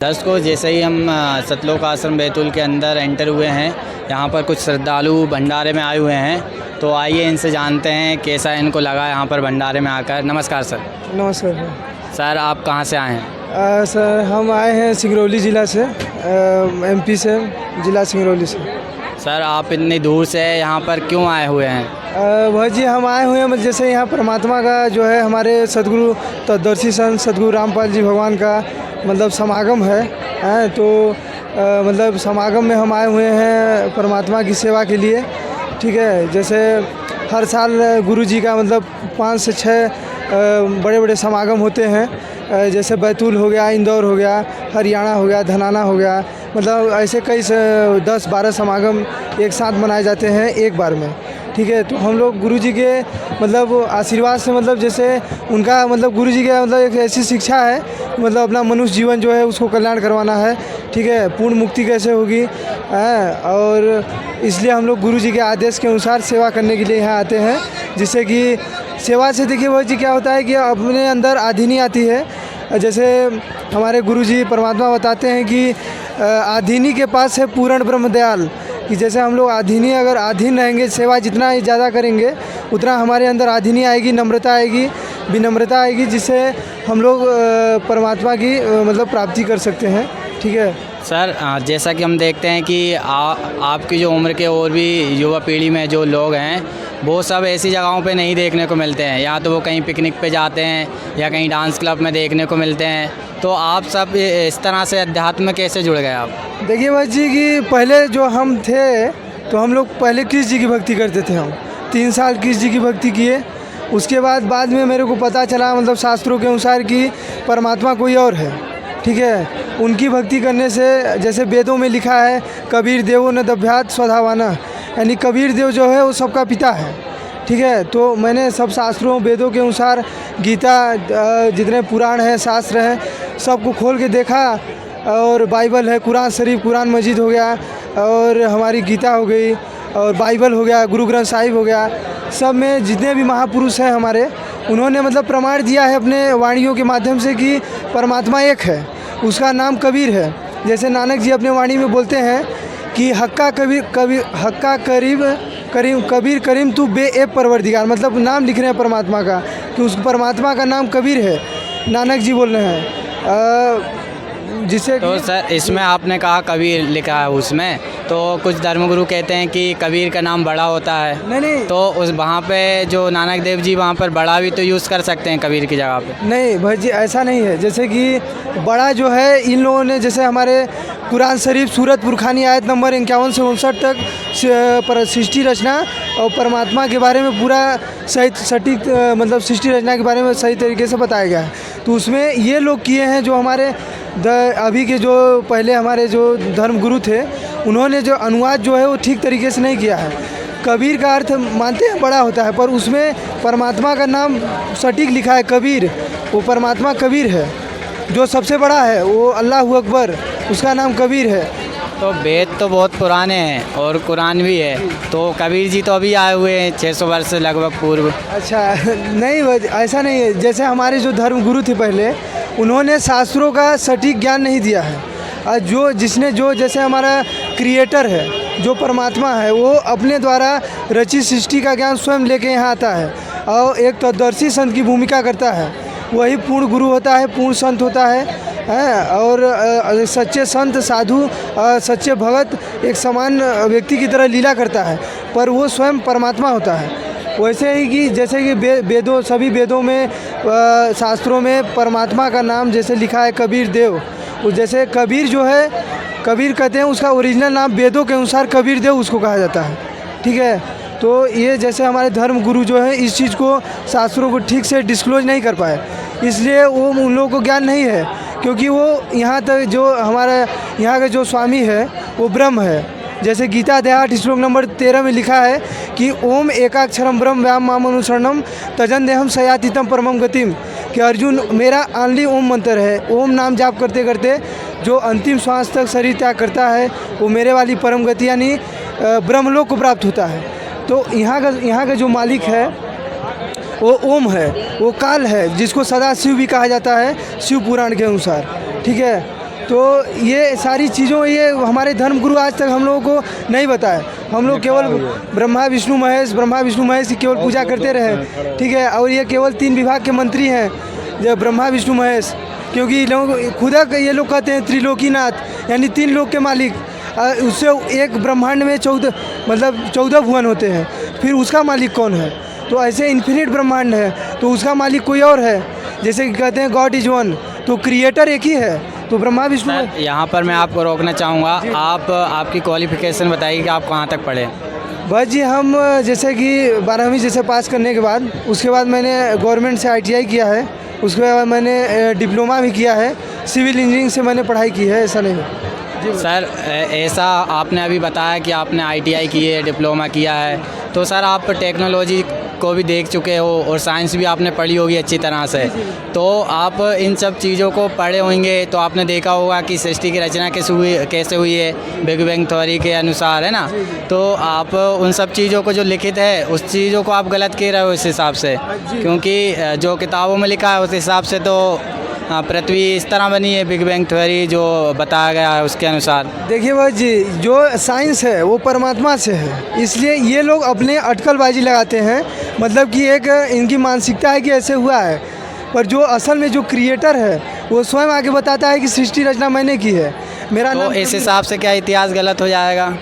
10 को जैसे ही हम सतलोक आश्रम बैतूल के अंदर एंटर हुए हैं, यहाँ पर कुछ श्रद्धालु भंडारे में आए हुए हैं। तो आइए इनसे जानते हैं कैसा इनको लगा यहाँ पर भंडारे में आकर। नमस्कार सर। नमस्कार सर, आप कहाँ से आए हैं? सर हम आए हैं सिंगरौली ज़िला से, एमपी से, ज़िला सिंगरौली से। सर, आप इतनी दूर से यहाँ पर क्यों आए हुए हैं? भाई जी, हम आए हुए हैं जैसे यहाँ परमात्मा का जो है हमारे सदगुरु तत्वदर्शी संत सदगुरु रामपाल जी भगवान का मतलब समागम है, तो मतलब समागम में हम आए हुए हैं परमात्मा की सेवा के लिए। ठीक है, जैसे हर साल गुरु जी का मतलब 5 से 6 बड़े बड़े समागम होते हैं, जैसे बैतूल हो गया, इंदौर हो गया, हरियाणा हो गया, धनाना हो गया, मतलब ऐसे कई 10-12 समागम एक साथ मनाए जाते हैं एक बार में। ठीक है, तो हम लोग गुरु जी के मतलब आशीर्वाद से मतलब जैसे उनका मतलब गुरु जी का मतलब एक ऐसी शिक्षा है, मतलब अपना मनुष्य जीवन जो है उसको कल्याण करवाना है। ठीक है, पूर्ण मुक्ति कैसे होगी, और इसलिए हम लोग गुरु जी के आदेश के अनुसार सेवा करने के लिए यहाँ आते हैं। जिससे कि सेवा से देखिए भाई जी क्या होता है कि अपने अंदर आधीनी आती है। जैसे हमारे गुरु जी परमात्मा बताते हैं कि आधीनी के पास है पूर्ण ब्रह्म दयाल, कि जैसे हम लोग आधीनी अगर आधीन रहेंगे, सेवा जितना ही ज़्यादा करेंगे उतना हमारे अंदर आधीनी आएगी, नम्रता आएगी, विनम्रता आएगी, जिससे हम लोग परमात्मा की मतलब प्राप्ति कर सकते हैं। ठीक है सर, जैसा कि हम देखते हैं कि आपकी जो उम्र के और भी युवा पीढ़ी में जो लोग हैं वो सब ऐसी जगहों पे नहीं देखने को मिलते हैं, या तो वो कहीं पिकनिक पे जाते हैं या कहीं डांस क्लब में देखने को मिलते हैं। तो आप सब इस तरह से अध्यात्म में कैसे जुड़ गए आप? देखिए भाई जी कि पहले जो हम थे तो हम लोग पहले कृष्ण जी की भक्ति करते थे। हम 3 साल कृष्ण जी की भक्ति किए। उसके बाद में मेरे को पता चला मतलब शास्त्रों के अनुसार कि परमात्मा कोई और है। ठीक है, उनकी भक्ति करने से जैसे वेदों में लिखा है, कबीर देवो न दभ्यात स्वधावाना, यानी कबीर देव जो है वो सबका पिता है। ठीक है, तो मैंने सब शास्त्रों वेदों के अनुसार गीता, जितने पुराण हैं, शास्त्र हैं, सबको खोल के देखा, और बाइबल है, कुरान शरीफ, कुरान मजीद हो गया, और हमारी गीता हो गई, और बाइबल हो गया, गुरु ग्रंथ साहिब हो गया, सब में जितने भी महापुरुष हैं हमारे, उन्होंने मतलब प्रमाण दिया है अपने वाणियों के माध्यम से कि परमात्मा एक है, उसका नाम कबीर है। जैसे नानक जी अपने वाणी में बोलते हैं कि हक्का कबीर करीम तू बे ए परवरदिगार, मतलब नाम लिख रहे हैं परमात्मा का कि उस परमात्मा का नाम कबीर है, नानक जी बोल रहे हैं। जिसे तो सर, इसमें आपने कहा कबीर लिखा है उसमें, तो कुछ धर्मगुरु कहते हैं कि कबीर का नाम बड़ा होता है। नहीं, तो उस वहाँ पे जो नानक देव जी वहाँ पर बड़ा भी तो यूज़ कर सकते हैं कबीर की जगह पे। नहीं भाई जी, ऐसा नहीं है। जैसे कि बड़ा जो है इन लोगों ने, जैसे हमारे कुरान शरीफ सूरत पुरखानी आयत नंबर 51 से 59 तक सृष्टि रचना और परमात्मा के बारे में पूरा सही सटीक मतलब सृष्टि रचना के बारे में सही तरीके से बताया गया है। तो उसमें ये लोग किए हैं जो हमारे अभी के जो पहले हमारे जो धर्मगुरु थे, उन्होंने जो अनुवाद जो है वो ठीक तरीके से नहीं किया है। कबीर का अर्थ मानते हैं बड़ा होता है, पर उसमें परमात्मा का नाम सटीक लिखा है कबीर, वो परमात्मा कबीर है। जो सबसे बड़ा है वो अल्लाह अकबर, उसका नाम कबीर है। तो वेद तो बहुत पुराने हैं और कुरान भी है, तो कबीर जी तो अभी आए हुए हैं 600 वर्ष से लगभग पूर्व। अच्छा, नहीं ऐसा नहीं है। जैसे हमारे जो धर्मगुरु थे पहले, उन्होंने शास्त्रों का सटीक ज्ञान नहीं दिया है। और जिसने जैसे हमारा क्रिएटर है, जो परमात्मा है, वो अपने द्वारा रचित सृष्टि का ज्ञान स्वयं लेके यहाँ आता है और एक तत्वदर्शी संत की भूमिका करता है। वही पूर्ण गुरु होता है, पूर्ण संत होता है, और सच्चे संत, साधु, सच्चे भगत एक समान व्यक्ति की तरह लीला करता है, पर वो स्वयं परमात्मा होता है। वैसे ही कि जैसे कि वेदों, सभी वेदों में, शास्त्रों में परमात्मा का नाम जैसे लिखा है कबीर देव, जैसे कबीर जो है, कबीर कहते हैं उसका ओरिजिनल नाम वेदों के अनुसार कबीर देव उसको कहा जाता है। ठीक है, तो ये जैसे हमारे धर्म गुरु जो है इस चीज़ को, शास्त्रों को ठीक से डिस्क्लोज नहीं कर पाए, इसलिए वो उन लोगों को ज्ञान नहीं है। क्योंकि वो यहाँ तक जो हमारा यहाँ का जो स्वामी है वो ब्रह्म है। जैसे गीता अध्याय 8 श्लोक नंबर 13 में लिखा है कि ओम एकाक्षरम ब्रह्म व्याम माम अनुसरणम तजन देहम सयातीतम परमम गतिम, कि अर्जुन मेरा ऑनली ओम मंत्र है। ओम नाम जाप करते करते जो अंतिम श्वास तक शरीर त्याग करता है वो मेरे वाली परम गति यानी ब्रह्मलोक को प्राप्त होता है। तो यहाँ का जो मालिक है वो ओम है, वो काल है, जिसको सदा शिव भी कहा जाता है शिव पुराण के अनुसार। ठीक है, तो ये सारी चीज़ों ये हमारे धर्मगुरु आज तक हम लोगों को नहीं बताए। हम लोग केवल ब्रह्मा विष्णु महेश की केवल पूजा करते रहे, ठीक है। और ये केवल 3 विभाग के मंत्री हैं, जो ब्रह्मा विष्णु महेश, क्योंकि लोग खुदा ये लोग कहते हैं त्रिलोकीनाथ, यानी 3 लोक के मालिक। उससे एक ब्रह्मांड में 14 भुवन होते हैं, फिर उसका मालिक कौन है? तो ऐसे इन्फिनिट ब्रह्मांड है, तो उसका मालिक कोई और है। जैसे कि कहते हैं गॉड इज वन, तो क्रिएटर एक ही है, तो ब्रह्मा विष्णु। यहाँ पर मैं आपको रोकना चाहूँगा, आप आपकी क्वालिफिकेशन बताइए कि आप कहाँ तक पढ़े? बस जी, हम जैसे कि 12वीं जैसे पास करने के बाद, उसके बाद मैंने गवर्नमेंट से ITI किया है, उसके बाद मैंने डिप्लोमा भी किया है, सिविल इंजीनियरिंग से मैंने पढ़ाई की है। ऐसा नहीं है सर, ऐसा आपने अभी बताया कि आपने ITI की है, डिप्लोमा किया है, तो सर आप टेक्नोलॉजी को भी देख चुके हो और साइंस भी आपने पढ़ी होगी अच्छी तरह से, तो आप इन सब चीज़ों को पढ़े होंगे, तो आपने देखा होगा कि सृष्टि की रचना कैसे हुई है बिग बैंग थ्योरी के अनुसार, है ना? तो आप उन सब चीज़ों को जो लिखित है उस चीज़ों को आप गलत कह रहे हो इस हिसाब से, क्योंकि जो किताबों में लिखा है उस हिसाब से तो पृथ्वी इस तरह बनी है, बिग बैंग थ्योरी जो बताया गया है उसके अनुसार। देखिए भाई जी, जो साइंस है वो परमात्मा से है, इसलिए ये लोग अपने अटकलबाजी लगाते हैं, मतलब कि एक इनकी मानसिकता है कि ऐसे हुआ है, पर जो असल में जो क्रिएटर है वो स्वयं आके बताता है कि सृष्टि रचना मैंने की है, मेरा नाम। इस हिसाब से क्या इतिहास गलत हो जाएगा?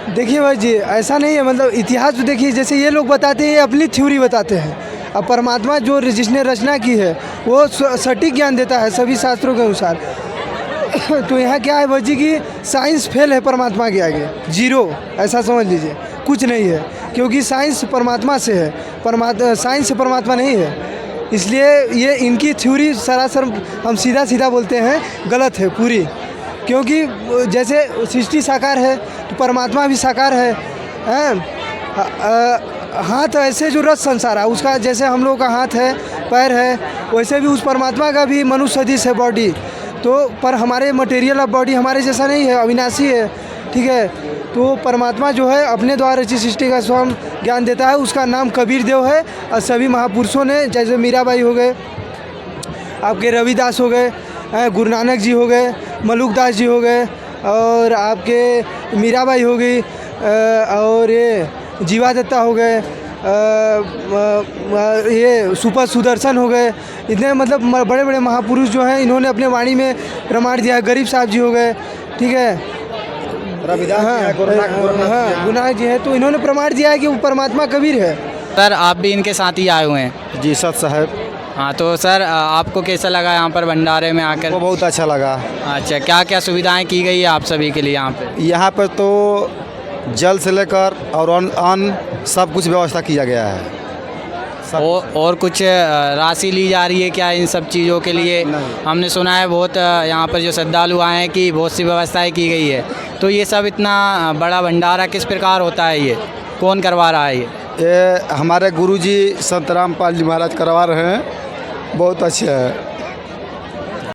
देखिए भाई जी, ऐसा नहीं है, मतलब इतिहास तो देखिए, जैसे ये लोग बताते हैं, ये अपनी थ्योरी बताते हैं। अब परमात्मा जो जिसने रचना की है वो सटीक ज्ञान देता है सभी शास्त्रों के अनुसार। तो यहाँ क्या है भाई जी कि साइंस फेल है परमात्मा के आगे, 0, ऐसा समझ लीजिए, कुछ नहीं है, क्योंकि साइंस परमात्मा से है, साइंस से परमात्मा नहीं है। इसलिए ये इनकी थ्योरी सरासर, हम सीधा बोलते हैं, गलत है पूरी, क्योंकि जैसे सृष्टि साकार है तो परमात्मा भी साकार है। हाथ ऐसे जो रस संसार है उसका, जैसे हम लोगों का हाथ है, पैर है, वैसे भी उस परमात्मा का भी मनुष्य सदृश है बॉडी, तो पर हमारे मटेरियल ऑफ बॉडी हमारे जैसा नहीं है, अविनाशी है, ठीक है। तो परमात्मा जो है अपने द्वारा रचित सृष्टि का स्वयं ज्ञान देता है, उसका नाम कबीर देव है। और सभी महापुरुषों ने, जैसे मीराबाई हो गए, आपके रविदास हो गए, गुरु नानक जी हो गए, मलुकदास जी हो गए, और आपके मीराबाई हो गई, और ये जीवा दत्ता हो गए, ये सुपर सुदर्शन हो गए, इतने मतलब बड़े बड़े महापुरुष जो हैं, इन्होंने अपने वाणी में प्रमाण दिया। गरीब साहब जी हो गए, ठीक है, रविदास गुरु नानक जी हैं, तो इन्होंने प्रमाण दिया है कि वो परमात्मा कबीर है। सर आप भी इनके साथ ही आए हुए हैं? जी सत साहब। हाँ, तो सर आपको कैसा लगा यहाँ पर भंडारे में आकर? वो बहुत अच्छा लगा। अच्छा, क्या क्या सुविधाएं की गई है आप सभी के लिए यहाँ पे? यहाँ पर तो जल से लेकर और अन्न सब कुछ व्यवस्था किया गया है। और कुछ राशि ली जा रही है क्या इन सब चीज़ों के लिए? हमने सुना है बहुत यहाँ पर जो श्रद्धालु आए हैं कि बहुत सी व्यवस्थाएं की गई है, तो ये सब इतना बड़ा भंडारा किस प्रकार होता है, ये कौन करवा रहा है? ये हमारे गुरुजी संत रामपाल जी महाराज करवा रहे हैं, बहुत अच्छे हैं।